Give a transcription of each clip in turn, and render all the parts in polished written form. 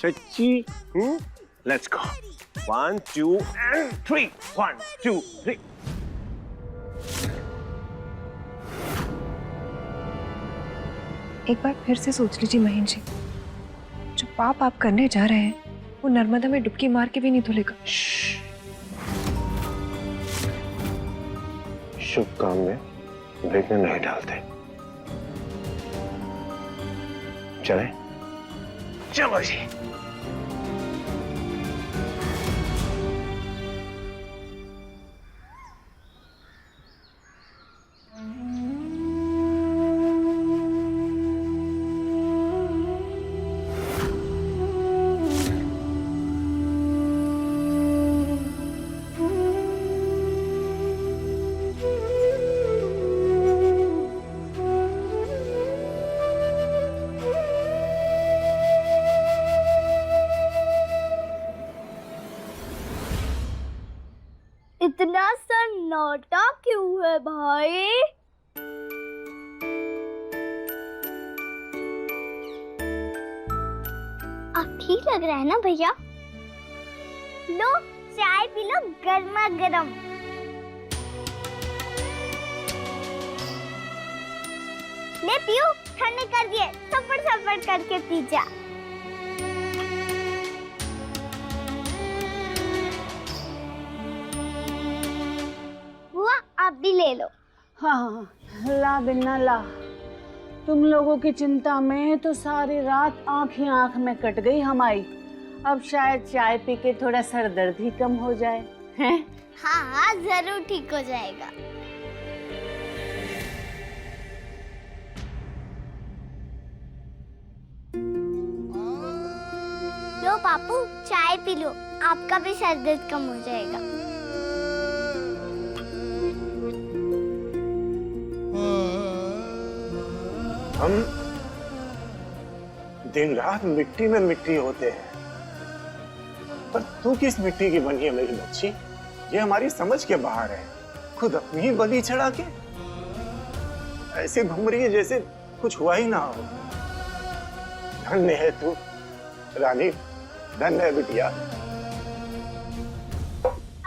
सच्ची? Let's go. 1 2 and 3 1 2 3। एक बार फिर से सोच लीजिए महेंद्र जी, जो पाप आप करने जा रहे हैं वो नर्मदा में डुबकी मार के भी नहीं धुलेगा। शुभ काम में विघ्न नहीं डालते। चले? चलो जी। इतना सन्नाटा क्यों है भाई? अब ठीक लग रहा है ना भैया? लो चाय पी लो गर्मा गर्म। ले पियो, ठंडे कर दिए, सफर सफर करके पी जा। आप भी ले लो। हाँ, ला बिन्ना ला। तुम लोगों की चिंता में तो सारी रात आंख ही आंख में कट गई हमारी। अब शायद चाय पी के थोड़ा सर दर्द ही कम हो जाए, हैं? हाँ हाँ जरूर ठीक हो जाएगा। लो पापू चाय पी लो, आपका भी सर दर्द कम हो जाएगा। हम दिन रात मिट्टी में मिट्टी होते हैं, पर तू किस मिट्टी की बनी है मेरी बच्ची? ये हमारी समझ के बाहर है। खुद अपनी ही बलि चढ़ा के ऐसे घूम रही है जैसे कुछ हुआ ही ना हो। धन्य है तू रानी, धन्य है बिटिया।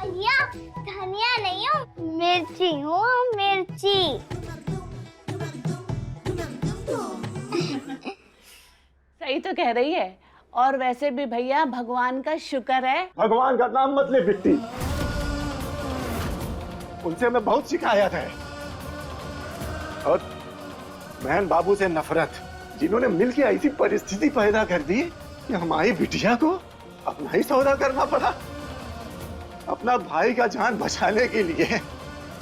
भैया धनिया नहीं हूँ, मिर्ची हूँ, मिर्ची। सही तो कह रही है। और वैसे भी भैया भगवान का शुक्र है। भगवान का नाम मत ले बिट्टी, उनसे मैं बहुत शिकायत है। और बहन बाबू से नफरत, जिन्होंने मिलकर ऐसी परिस्थिति पैदा कर दी कि हमारी बिटिया को अपना ही सौदा करना पड़ा। अपना भाई का जान बचाने के लिए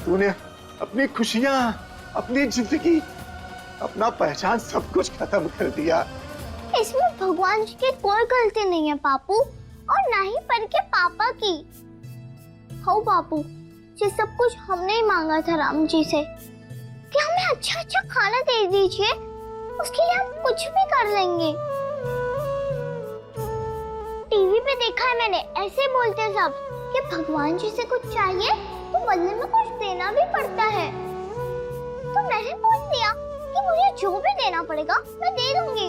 तूने अपनी खुशियां, अपनी जिंदगी, अपना पहचान सब कुछ खत्म कर दिया। इसमें भगवान जी की कोई गलती नहीं है पापू, और ना ही पर के पापा की। हो पापू, ये सब कुछ हमने ही मांगा था राम जी से कि हमें अच्छा अच्छा खाना दे दीजिए, उसके लिए हम कुछ भी कर लेंगे। टीवी पे देखा है मैंने, ऐसे बोलते सब कि भगवान जी से कुछ चाहिए तो बदले में कुछ देना भी पड़ता है। तो मैंने बोल दिया कि मुझे जो भी देना पड़ेगा मैं दे दूंगी।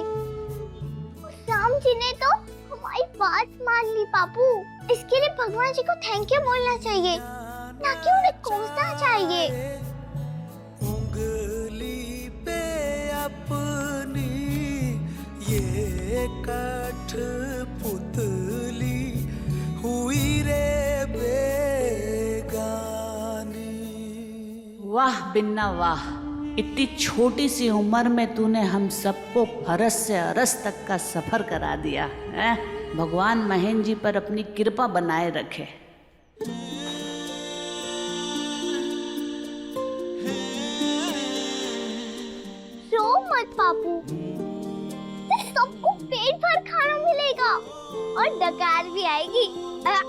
राम जी ने तो हमारी बात मान ली पापू। इसके लिए भगवान जी को थैंक यू बोलना चाहिए, ना कि उन्हें कोसना चाहिए। उंगली पे अपनी ये कठपुतली हुई रे बेगानी। वाह बिन्ना वाह, इतनी छोटी सी उम्र में तूने हम सबको फरस से अरस तक का सफर करा दिया है। भगवान महेंद्र जी पर अपनी कृपा बनाए रखे। रो मत पापू, सबको पेट भर खाना मिलेगा और डकार भी आएगी। और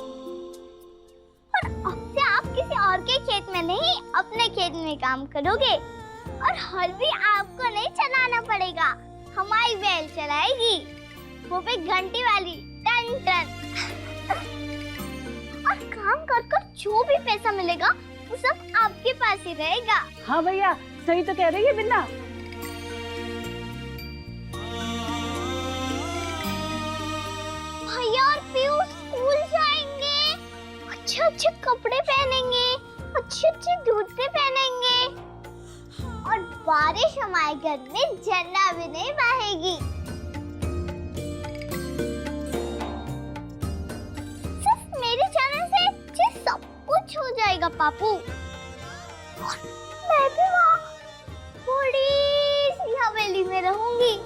अब से आप किसी और के खेत में नहीं, अपने खेत में काम करोगे, और हल भी आपको नहीं चलाना पड़ेगा, हमारी बैल चलाएगी, वो भी घंटी वाली, टन टन। और काम कर कर जो भी पैसा मिलेगा वो सब आपके पास ही रहेगा। हाँ भैया, सही तो कह रही है बिन्ना। अच्छे अच्छे कपड़े पहनेंगे, अच्छे अच्छे जूते पहनेंगे और बारिश हमारे घर में झरना भी नहीं बहेगी। सिर्फ मेरे चैनल से सब कुछ हो जाएगा पापू। और मैं भी वहाँ बड़ी सी हवेली में रहूंगी।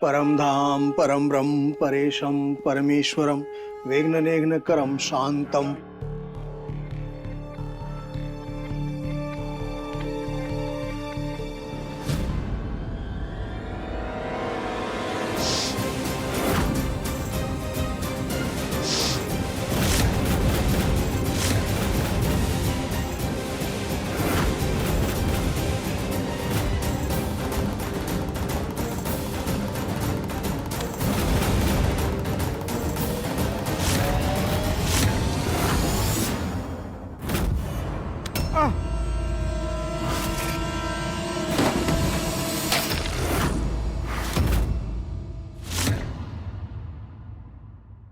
परम धाम परम ब्रह्म परेशम परमेश्वरम विघ्न करम शांतम।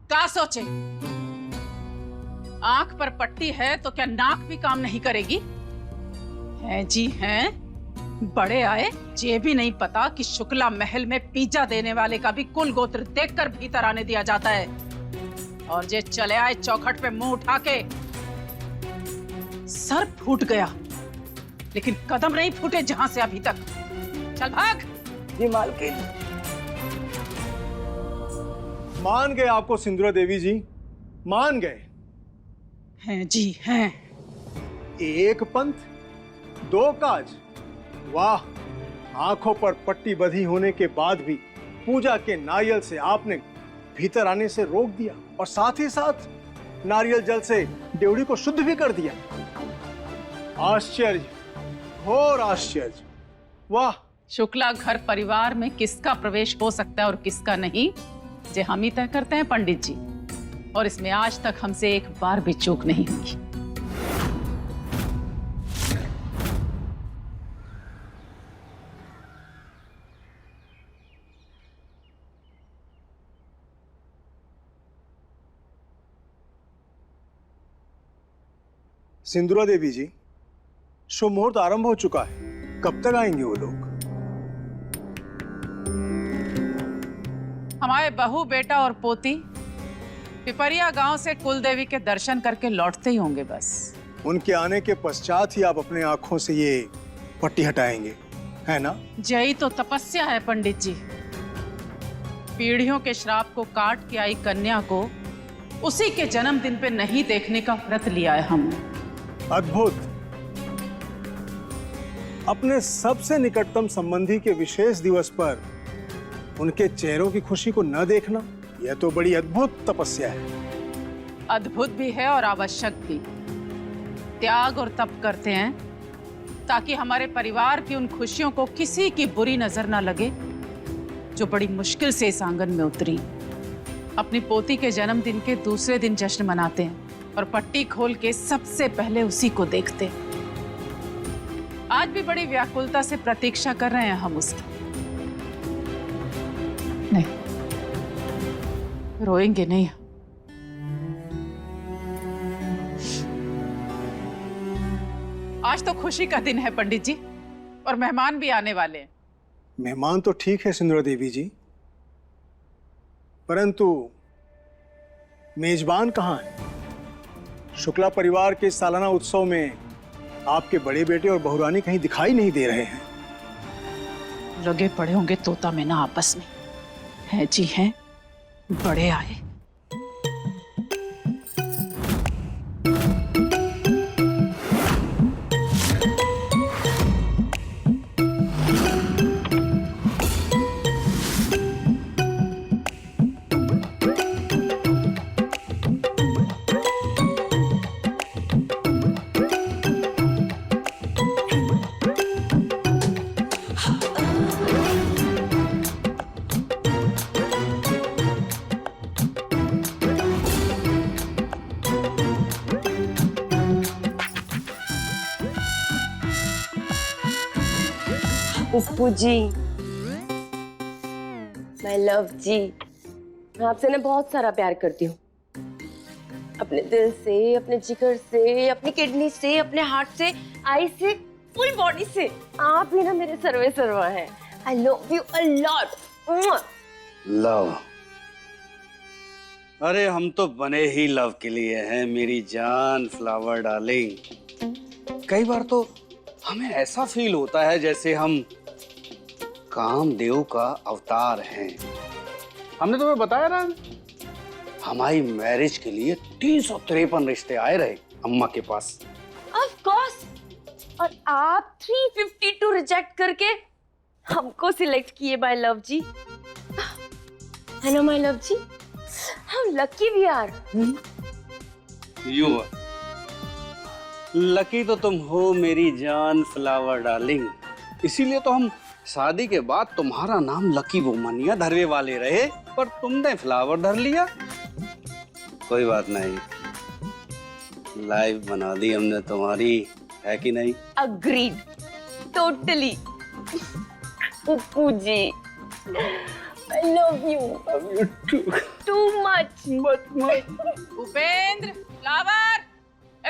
क्या सोचे? आंख पर पट्टी है तो क्या नाक भी काम नहीं करेगी? हैं जी हैं, बड़े आए, ये भी नहीं पता कि शुक्ला महल में पिज्जा देने वाले का भी कुल गोत्र देखकर भीतर आने दिया जाता है। और जे चले आए चौखट पे मुंह उठा के, सर फूट गया लेकिन कदम नहीं फूटे जहां से अभी तक। चल भाग। जी मालकिन। मान गए आपको सिंदूरा देवी जी, मान गए। हैं जी हैं। एक पंथ दो काज। वाह, आंखों पर पट्टी बंधी होने के बाद भी पूजा के नारियल से आपने भीतर आने से रोक दिया और साथ ही साथ नारियल जल से ड्योढ़ी को शुद्ध भी कर दिया। आश्चर्य, घोर आश्चर्य। वाह। शुक्ला घर परिवार में किसका प्रवेश हो सकता है और किसका नहीं, जे हम ही तय करते हैं पंडित जी। और इसमें आज तक हमसे एक बार भी चूक नहीं हुई। सिंदूरा देवी जी, शुभ मुहूर्त आरंभ हो चुका है, कब तक आएंगे वो लोग? हमारे बहू बेटा और पोती पिपरिया गांव से कुलदेवी के दर्शन करके लौटते ही होंगे बस। उनके आने के पश्चात ही आप अपने आंखों से ये पट्टी हटाएंगे, है ना? यही तो तपस्या है पंडित जी। पीढ़ियों के श्राप को काट के आई कन्या को उसी के जन्मदिन पे नहीं देखने का व्रत लिया है हमने। अद्भुत। अपने सबसे निकटतम संबंधी के विशेष दिवस पर उनके चेहरों की खुशी को न देखना, यह तो बड़ी अद्भुत तपस्या है। अद्भुत भी है और आवश्यक भी। त्याग और तप करते हैं ताकि हमारे परिवार की उन खुशियों को किसी की बुरी नजर ना लगे जो बड़ी मुश्किल से इस आंगन में उतरी। अपनी पोती के जन्मदिन के दूसरे दिन जश्न मनाते हैं और पट्टी खोल के सबसे पहले उसी को देखते हैं। आज भी बड़ी व्याकुलता से प्रतीक्षा कर रहे हैं हम उसकी। नहीं, रोएंगे नहीं। आज तो खुशी का दिन है पंडित जी, और मेहमान भी आने वाले हैं। मेहमान तो ठीक है सिंदूरा देवी जी, परंतु मेजबान कहाँ है? शुक्ला परिवार के सालाना उत्सव में आपके बड़े बेटे और बहुरानी कहीं दिखाई नहीं दे रहे हैं। लगे पड़े होंगे तोता में ना आपस में। हैं जी हैं, बड़े आए। पुप्पू जी, माय लव जी, मैं आपसे ना बहुत सारा प्यार करती हूँ, अपने दिल से, अपने जिगर से, अपनी किडनी से, अपने हार्ट से, आई से, पूरी बॉडी से। आप ही ना मेरे सर्वे सर्वा हैं। I love you a lot. Love? अरे हम तो बने ही लव के लिए हैं मेरी जान फ्लावर डार्लिंग। कई बार तो हमें ऐसा फील होता है जैसे हम कामदेव का अवतार हैं। हमने तुम्हें बताया ना, हमारी मैरिज के लिए 353 रिश्ते आए रहे अम्मा के पास। Of course. और आप 352 रिजेक्ट करके हमको सिलेक्ट किए बाय लव जी। है ना माय लव जी? हम lucky we are. You lucky तो तुम हो मेरी जान फ्लावर डार्लिंग। इसीलिए तो हम शादी के बाद तुम्हारा नाम लकी वुमनिया धरने वाले रहे, पर तुमने फ्लावर धर लिया। कोई बात नहीं, लाइफ बना दी हमने तुम्हारी, है कि नहीं? Agreed, totally. Puppu ji, I love you. Love you too. Too much. Upendra, flower,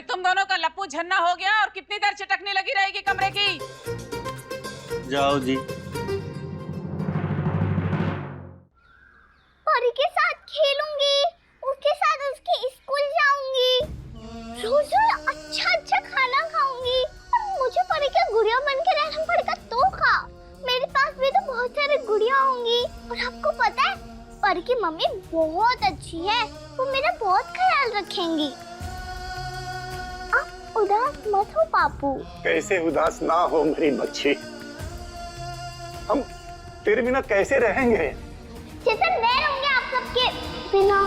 तुम दोनों का लप्पू झन्ना हो गया और कितनी देर चटकने लगी रहेगी कमरे की? जाओ जी। परी के साथ खेलूंगी, उसके साथ उसके स्कूल जाऊंगी, रोज रोज अच्छा अच्छा खाना खाऊंगी। और मुझे परी के गुड़िया बन के रहना पड़ेगा तो खा। मेरे पास भी तो बहुत सारी गुड़िया होंगी। और आपको पता है, परी की मम्मी बहुत अच्छी है, वो मेरा बहुत ख्याल रखेंगी। आप उदास मत हो पापू। कैसे उदास ना हो मेरी बच्ची, हम तेरे बिना कैसे रहेंगे? जैसे मैं रहूंगी आप सबके बिना।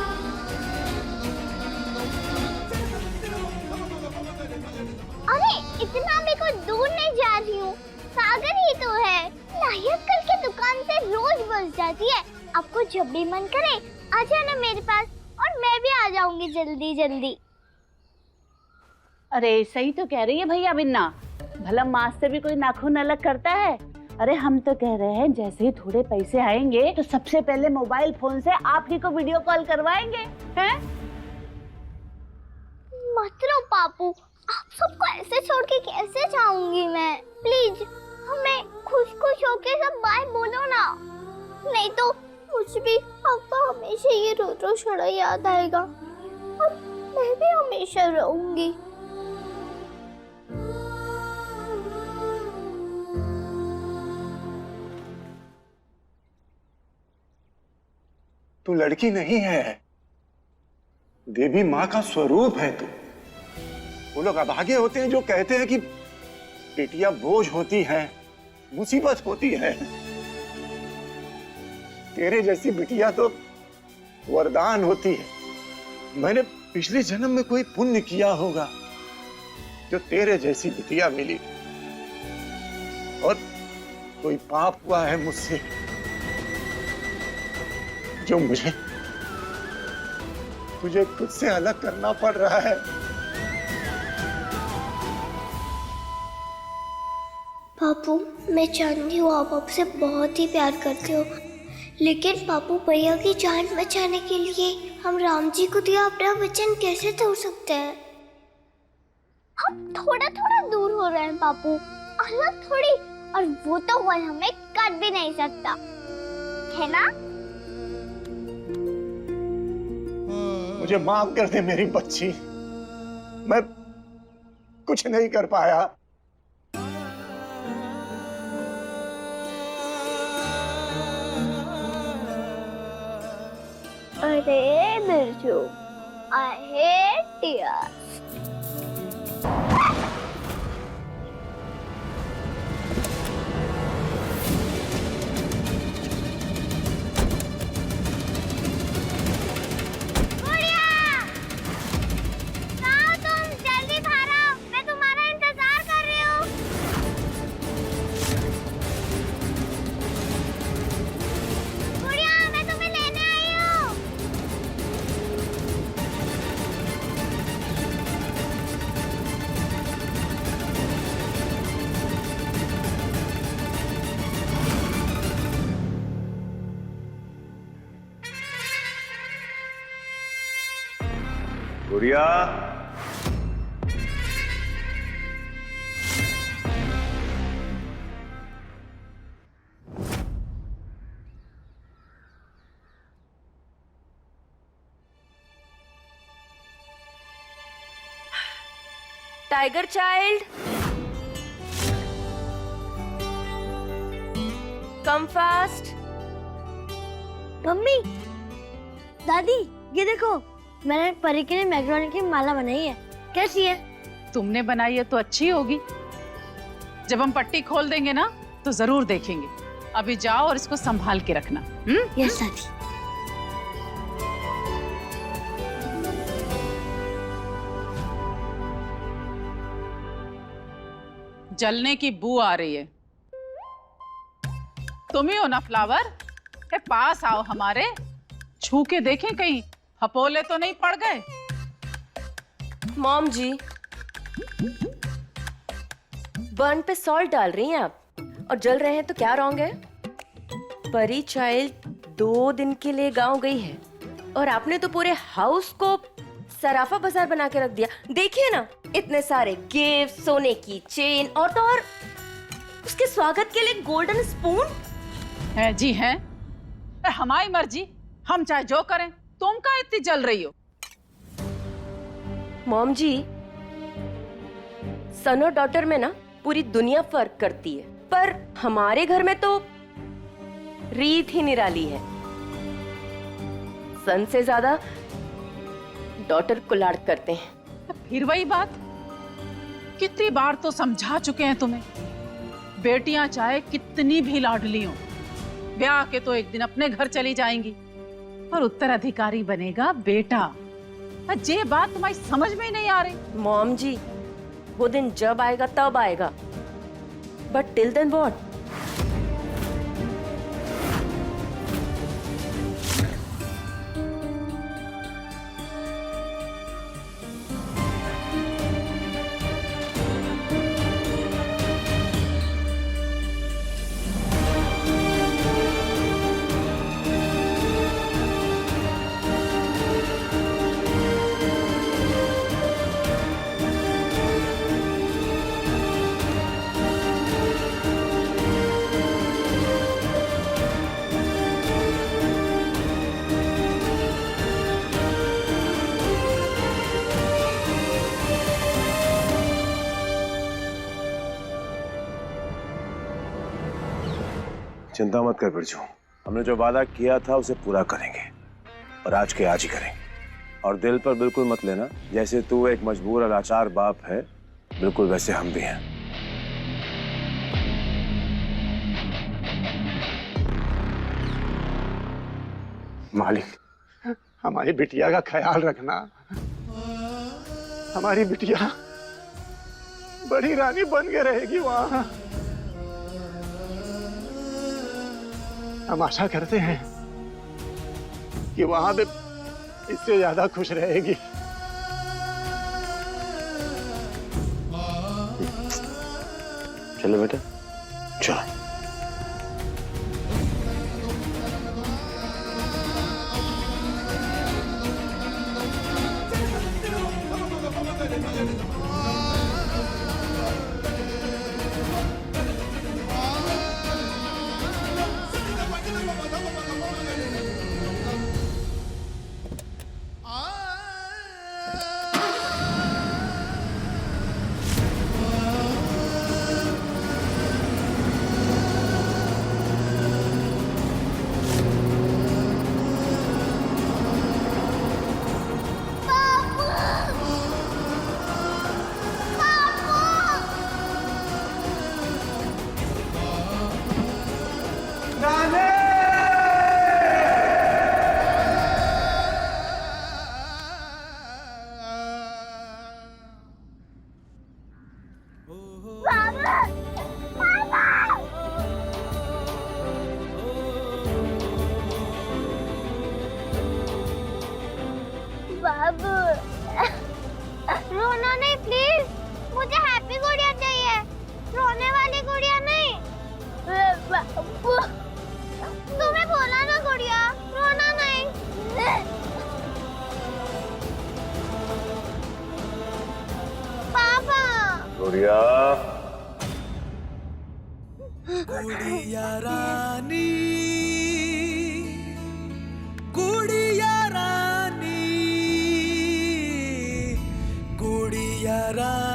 अरे इतना भी कोई दूर नहीं जा रही हूँ, सागर ही तो है। नायक कल के दुकान से रोज बस जाती है। आपको जब भी मन करे आ जाना मेरे पास, और मैं भी आ जाऊंगी जल्दी जल्दी। अरे सही तो कह रही है भैया बिन्ना, भला माँ से भी कोई नाखून अलग करता है। अरे हम तो कह रहे हैं जैसे ही थोड़े पैसे आएंगे तो सबसे पहले मोबाइल फोन से आप ही को वीडियो कॉल करवाएंगे, हैं? मत रो पापू, आप सबको ऐसे छोड़ के कैसे जाऊंगी मैं? प्लीज हमें खुश खुश होके सब बाय बोलो ना, नहीं तो मुझे भी आपका हमेशा ये रो रो छड़ा याद आएगा और मैं भी हमेशा रहूंगी। तू लड़की नहीं है, देवी माँ का स्वरूप है तू। वो लोग अभागे होते हैं जो कहते हैं कि बेटियां बोझ होती हैं, मुसीबत होती है। तेरे जैसी बिटिया तो वरदान होती है। मैंने पिछले जन्म में कोई पुण्य किया होगा जो तेरे जैसी बिटिया मिली, और कोई पाप हुआ है मुझसे जो मुझे तुझे खुद से अलग करना पड़ रहा है। पापू, मैं जानती हूँ आप आपसे बहुत ही प्यार करते हो, लेकिन पापू भैया की जान बचाने के लिए हम राम जी को दिया अपना वचन कैसे तोड़ सकते हैं? हम थोड़ा थोड़ा दूर हो रहे हैं पापू, अलग थोड़ी, और वो तो कोई हमें कर भी नहीं सकता, है ना? मुझे माफ कर दे मेरी बच्ची, मैं कुछ नहीं कर पाया। अरे बिरजू, I hate tears. गुड़िया, tiger child, come fast. Mummy, दादी, ये देखो, मैंने परी के लिए मैक्रोनी की माला बनाई है। कैसी है? तुमने बनाई है तो अच्छी होगी। जब हम पट्टी खोल देंगे ना तो जरूर देखेंगे। अभी जाओ और इसको संभाल के रखना। यस दादी। जलने की बू आ रही है। तुम ही हो ना फ्लावर? पास आओ हमारे, छू के देखें कहीं फपोले तो नहीं पड़ गए। मॉम जी, बर्न पे सॉल्ट डाल रही हैं आप और जल रहे हैं तो क्या रॉन्ग है? परी चाइल्ड 2 दिन के लिए गांव गई है और आपने तो पूरे हाउस को सराफा बाजार बना के रख दिया। देखिए ना, इतने सारे गिफ्ट, सोने की चेन और तो और उसके स्वागत के लिए गोल्डन स्पून है जी है। हमारी मर्जी, हम चाहे जो करें। तुम का इतनी जल रही हो? मॉम जी, सन और डॉटर में ना पूरी दुनिया फर्क करती है, पर हमारे घर में तो रीत ही निराली है। सन से ज्यादा डॉटर को लाड करते हैं। फिर वही बात, कितनी बार तो समझा चुके हैं तुम्हें। बेटियां चाहे कितनी भी लाडली हो, ब्याह के तो एक दिन अपने घर चली जाएंगी, पर उत्तराधिकारी बनेगा बेटा। ये बात तुम्हारी समझ में ही नहीं आ रही। मॉम जी, वो दिन जब आएगा तब आएगा, बट टिल देन व्हाट? चिंता मत कर बिरजू, हमने जो वादा किया था उसे पूरा करेंगे और आज के आज ही करेंगे। और दिल पर बिल्कुल मत लेना, जैसे तू एक मजबूर और लाचार बाप है, बिल्कुल वैसे हम भी हैं। मालिक, हमारी बिटिया का ख्याल रखना। हमारी बिटिया बड़ी रानी बन के रहेगी वहां। हम आशा करते हैं कि वहां पे इससे ज्यादा खुश रहेगी। चलो बेटा, चलो। बाबू, रोना नहीं प्लीज, मुझे हैप्पी गुड़िया चाहिए, रोने वाली गुड़िया नहीं। तुम्हें बोला ना गुड़िया, रोना नहीं। काव्या। गुड़िया रानी, गुड़िया रानी, गुड़िया रानी।